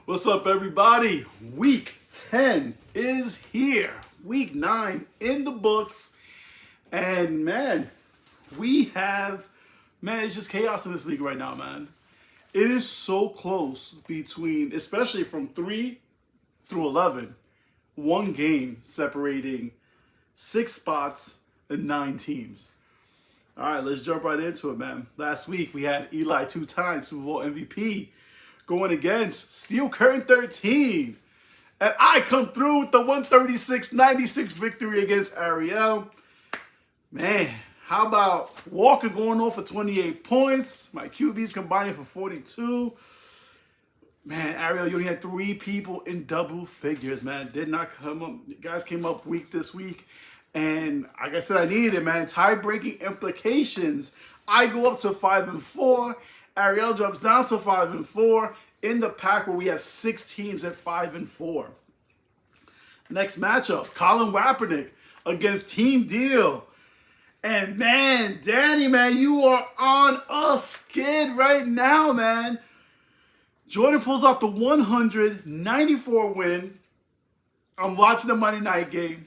What's up, everybody? Week 10 is here. Week 9 in the books. And man, it's just chaos in this league right now, man. It is so close between, especially from 3 through 11, one game separating 6 spots and 9 teams. All right, let's jump right into it, man. Last week, we had Eli 2-time Super Bowl MVP going against Steel Curtain 13. And I come through with the 136-96 victory against Ariel. Man, how about Walker going off for 28 points? My QBs combining for 42. Man, Ariel, you only had 3 people in double figures, man. Did not come up. You guys came up weak this week. And like I said, I needed it, man. Tie-breaking implications. I go up to 5-4. Ariel drops down to 5-4 in the pack where we have 6 teams at 5-4. Next matchup, Colin Kaepernick against Team Deal. And man, Danny, man, you are on a skid right now, man. Jordan pulls off the 194 win. I'm watching the Monday night game.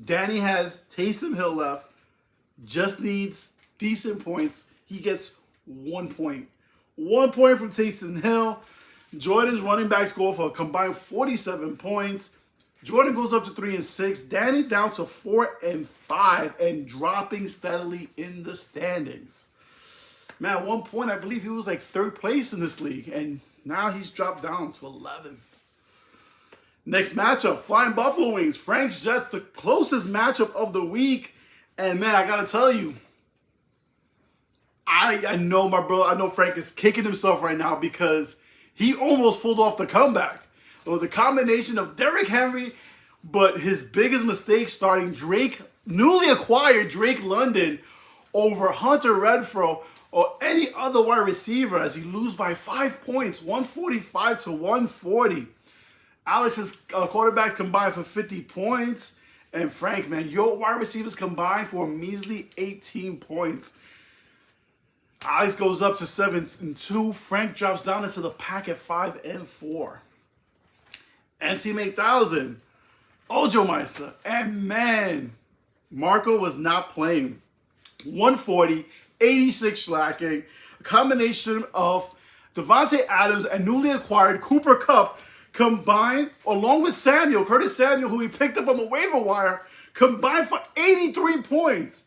Danny has Taysom Hill left. Just needs decent points. He gets 1 point. 1 point from Taysom Hill. Jordan's running backs go for a combined 47 points. Jordan goes up to 3-6. Danny down to 4-5 and dropping steadily in the standings. Man, at one point, I believe he was like 3rd place in this league. And now he's dropped down to 11th. Next matchup, Flying Buffalo Wings. Frank's Jets, the closest matchup of the week. And man, I got to tell you, I know my bro. I know Frank is kicking himself right now because he almost pulled off the comeback. Well, the combination of Derrick Henry, but his biggest mistake starting newly acquired Drake London over Hunter Renfrow or any other wide receiver as he loses by 5 points, 145 to 140. Alex's quarterback combined for 50 points. And Frank, man, your wide receivers combined for a measly 18 points. Alex goes up to 7-2. Frank drops down into the pack at 5-4. And Team 8000, Ojo Meister. And man, Marco was not playing. 140, 86 slacking. A combination of Devontae Adams and newly acquired Cooper Kupp combined, along with Curtis Samuel, who he picked up on the waiver wire, combined for 83 points.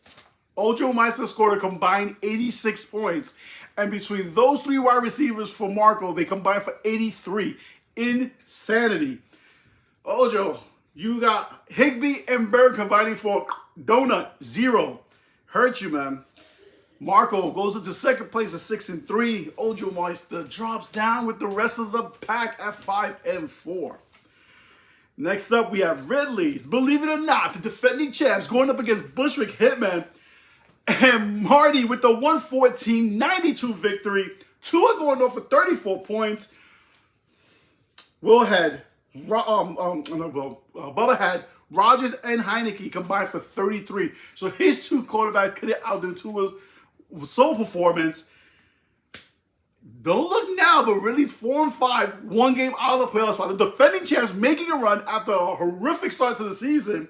Ojo Meister scored a combined 86 points. And between those 3 wide receivers for Marco, they combined for 83. Insanity. Ojo, you got Higbee and Bird combining for Donut, 0. Hurt you, man. Marco goes into 2nd place at 6-3. Ojo Meister drops down with the rest of the pack at 5-4. Next up, we have Ridley's, believe it or not, the defending champs going up against Bushwick Hitman and Marty with the 114-92 victory. Tua going off for 34 points. Bubba had Rodgers and Heineke combined for 33. So his 2 quarterbacks couldn't outdo Tua's sole performance. Don't look now, but really 4-5, 1 game out of the playoff spot. The defending champs making a run after a horrific start to the season.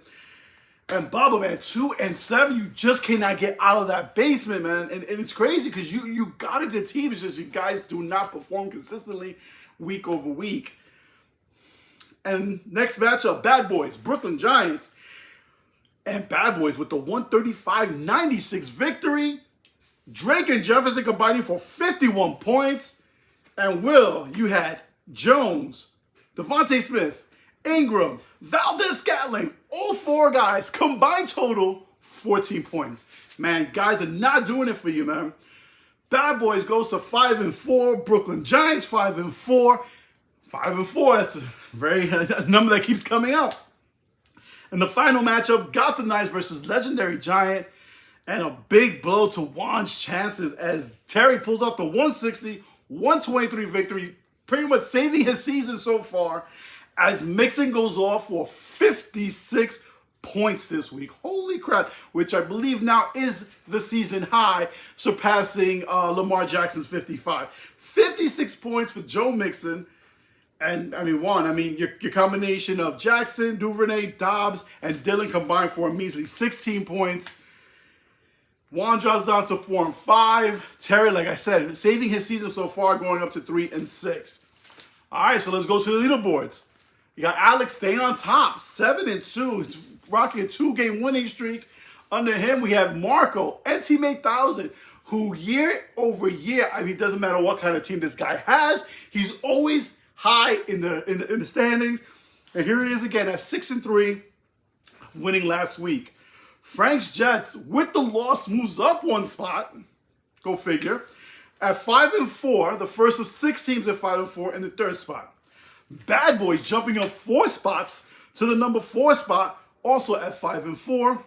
And Bubba, man, 2-7, you just cannot get out of that basement, man. And it's crazy because you got a good team. It's just you guys do not perform consistently week over week. And next matchup, Bad Boys, Brooklyn Giants. And Bad Boys with the 135-96 victory. Drake and Jefferson combining for 51 points. And Will, you had Jones, Devontae Smith, Ingram, Valdez-Scantling, all 4 guys, combined total 14 points. Man, guys are not doing it for you, man. Bad Boys goes to 5-4. Brooklyn Giants 5-4. 5-4, that's a number that keeps coming out. In the final matchup, Gotham Knights versus Legendary Giant. And a big blow to Juan's chances as Terry pulls off the 160-123 victory, pretty much saving his season so far, as Mixon goes off for 56 points this week. Holy crap, which I believe now is the season high, surpassing Lamar Jackson's 55. 56 points for Joe Mixon. And I mean, Juan, I mean, your combination of Jackson, Duvernay, Dobbs, and Dillon combined for a measly 16 points. Juan drops down to 4 and 5. Terry, like I said, saving his season so far, going up to 3 and 6. All right, so let's go to the leaderboards. You got Alex staying on top, 7 and 2. He's rocking a 2-game winning streak. Under him, we have Marco and Teammate 1000, who year over year, I mean, it doesn't matter what kind of team this guy has, he's always high in the standings. And here he is again at 6 and 3, winning last week. Frank's Jets, with the loss, moves up 1 spot. Go figure. At 5 and 4, the first of 6 teams at 5 and 4 in the 3rd spot. Bad Boys jumping up 4 spots to the number 4 spot, also at 5 and 4.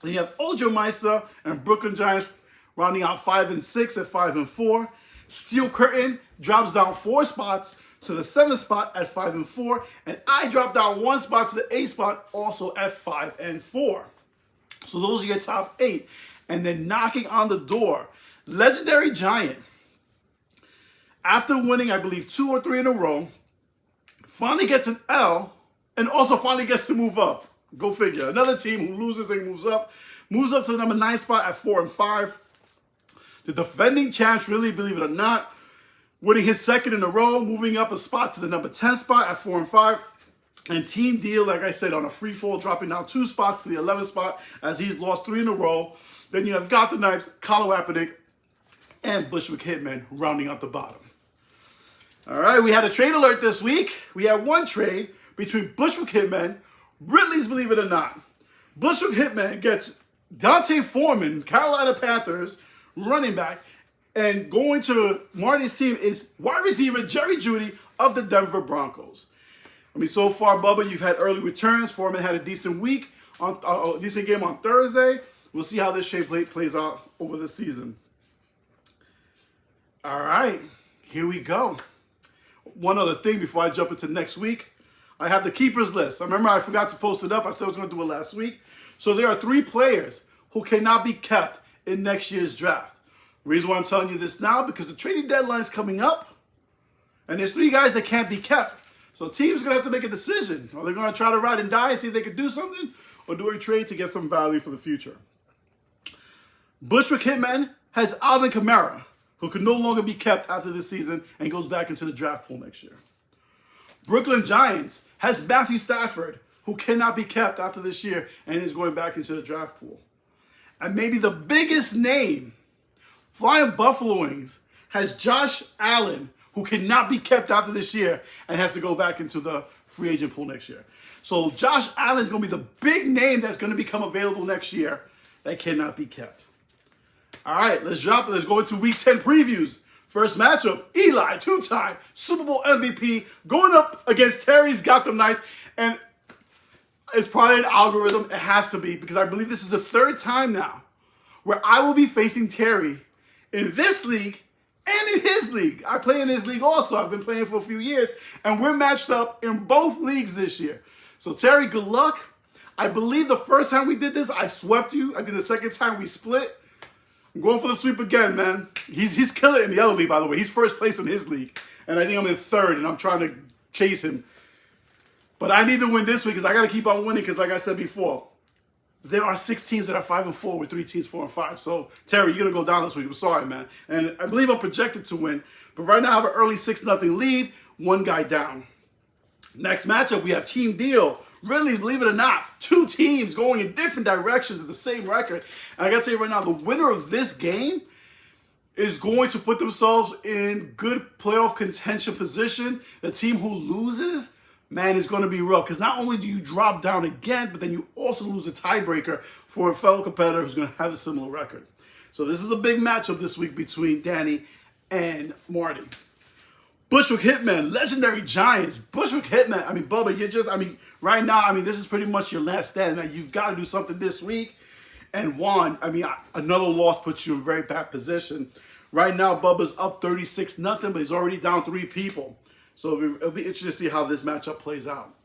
Then you have Ojo Meister and Brooklyn Giants rounding out 5 and 6 at 5 and 4. Steel Curtain drops down 4 spots to the 7th spot at 5 and 4. And I dropped down 1 spot to the 8th spot, also at 5 and 4. So those are your top 8. And then knocking on the door, Legendary Giant. After winning, I believe, 2 or 3 in a row, finally gets an L and also finally gets to move up. Go figure. Another team who loses and moves up to the number 9 spot at 4 and 5. The defending champs, really, believe it or not, winning his 2nd in a row, moving up a spot to the number 10 spot at 4 and 5. And Team Deal, like I said, on a free fall, dropping down 2 spots to the 11th spot as he's lost 3 in a row. Then you have Got the Knives, Colin Kaepernick, and Bushwick Hitman rounding out the bottom. All right, we had a trade alert this week. We had one trade between Bushwick Hitman, Ridley's Believe It or Not. Bushwick Hitman gets Dante Foreman, Carolina Panthers, running back, and going to Marty's team is wide receiver Jerry Jeudy of the Denver Broncos. I mean, so far, Bubba, you've had early returns. Foreman had a decent week, a decent game on Thursday. We'll see how this trade plays out over the season. All right, here we go. One other thing before I jump into next week. I have the keepers list. I remember I forgot to post it up. I said I was going to do it last week. So there are 3 players who cannot be kept in next year's draft. Reason why I'm telling you this now, because the trading deadline is coming up, and there's 3 guys that can't be kept. So teams are going to have to make a decision. Are they going to try to ride and die and see if they can do something, or do a trade to get some value for the future? Bushwick Hitman has Alvin Kamara, who can no longer be kept after this season and goes back into the draft pool next year. Brooklyn Giants has Matthew Stafford, who cannot be kept after this year and is going back into the draft pool. And maybe the biggest name, Flying Buffalo Wings, has Josh Allen, who cannot be kept after this year and has to go back into the free agent pool next year. So Josh Allen is going to be the big name that's going to become available next year that cannot be kept. All right, let's go into Week 10 previews. First matchup, Eli, 2-time Super Bowl MVP, going up against Terry's Gotham Knights. And it's probably an algorithm. It has to be, because I believe this is the 3rd time now where I will be facing Terry in this league and in his league. I play in his league also. I've been playing for a few years, and we're matched up in both leagues this year. So, Terry, good luck. I believe the first time we did this, I swept you. I think the second time we split. I'm going for the sweep again, man. He's killing it in the other league, by the way. He's first place in his league. And I think I'm in 3rd, and I'm trying to chase him. But I need to win this week because I got to keep on winning because, like I said before, there are 6 teams that are 5 and 4 with 3 teams 4 and 5. So, Terry, you're going to go down this week. I'm sorry, man. And I believe I'm projected to win. But right now I have an early 6-0 lead, 1 guy down. Next matchup, we have Team Deal. Really, believe it or not, 2 teams going in different directions at the same record. And I got to tell you right now, the winner of this game is going to put themselves in good playoff contention position. The team who loses, man, is going to be rough. Because not only do you drop down again, but then you also lose a tiebreaker for a fellow competitor who's going to have a similar record. So this is a big matchup this week between Danny and Marty. Bushwick Hitman, Legendary Giants. Bushwick Hitman, I mean, Bubba, right now, this is pretty much your last stand, man. You've got to do something this week. And Juan, another loss puts you in a very bad position. Right now, Bubba's up 36-0, but he's already down 3 people. So it'll be interesting to see how this matchup plays out.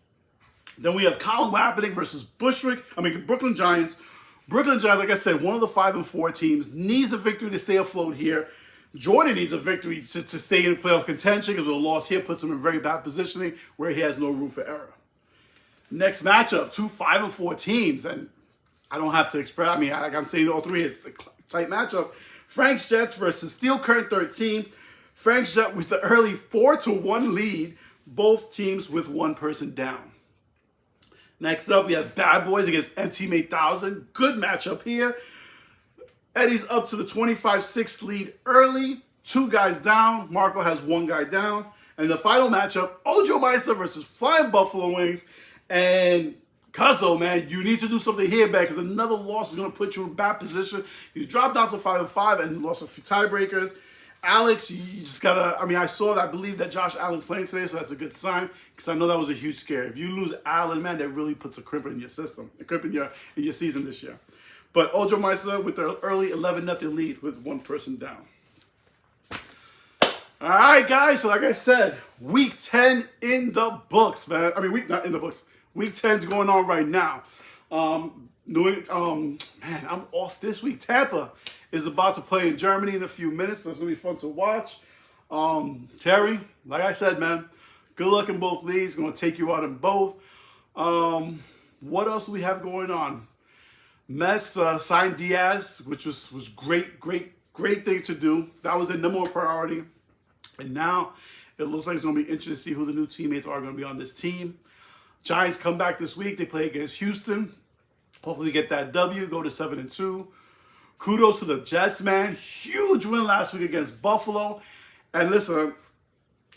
Then we have Colin Kaepernick versus Brooklyn Giants. Brooklyn Giants, like I said, one of the 5 and 4 teams, needs a victory to stay afloat here. Jordan needs a victory to stay in playoff contention because a loss here puts him in very bad positioning where he has no room for error. Next matchup, 2 5-4 teams, and I don't have to express. I mean, like I'm saying, all three, it's a tight matchup. Frank's Jets versus Steel Curtain 13. Frank's Jets with the early 4-1 lead. Both teams with one person down. Next up, we have Bad Boys against N-Team 8000. Good matchup here. Eddie's up to the 25-6 lead early. 2 guys down. Marco has 1 guy down. And the final matchup, Ojo Meister versus Flying Buffalo Wings. And Cuzzo, man, you need to do something here, man, because another loss is going to put you in bad position. You dropped down to 5-5 and lost a few tiebreakers. Alex, you just got to, I mean, I believe that Josh Allen's playing today, so that's a good sign, because I know that was a huge scare. If you lose Allen, man, that really puts a crimp in your system, a crimp in your season this year. But Ojo Meister with the early 11-0 lead with 1 person down. All right, guys, so like I said, week 10 in the books, man. I mean, not in the books. Week 10's going on right now. Man, I'm off this week. Tampa is about to play in Germany in a few minutes, so it's going to be fun to watch. Terry, like I said, man, good luck in both leagues. Going to take you out in both. What else do we have going on? Mets signed Diaz, which was great thing to do. That was their number 1 priority. And now it looks like it's going to be interesting to see who the new teammates are going to be on this team. Giants come back this week. They play against Houston. Hopefully get that W, go to 7-2. Kudos to the Jets, man. Huge win last week against Buffalo. And listen,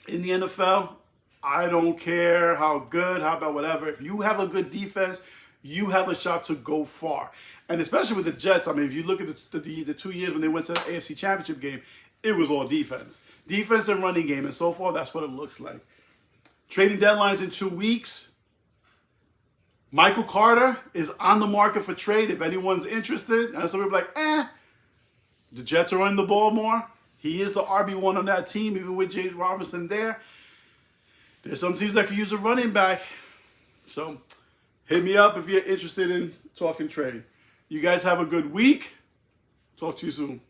in the NFL, I don't care how good, how bad, whatever. If you have a good defense, you have a shot to go far. And especially with the Jets, I mean, if you look at the 2 years when they went to the AFC Championship game, it was all defense. Defense and running game. And so far, that's what it looks like. Trading deadlines in 2 weeks. Michael Carter is on the market for trade if anyone's interested. And some people are like, the Jets are running the ball more. He is the RB1 on that team, even with James Robinson there. There's some teams that could use a running back. So hit me up if you're interested in talking trade. You guys have a good week. Talk to you soon.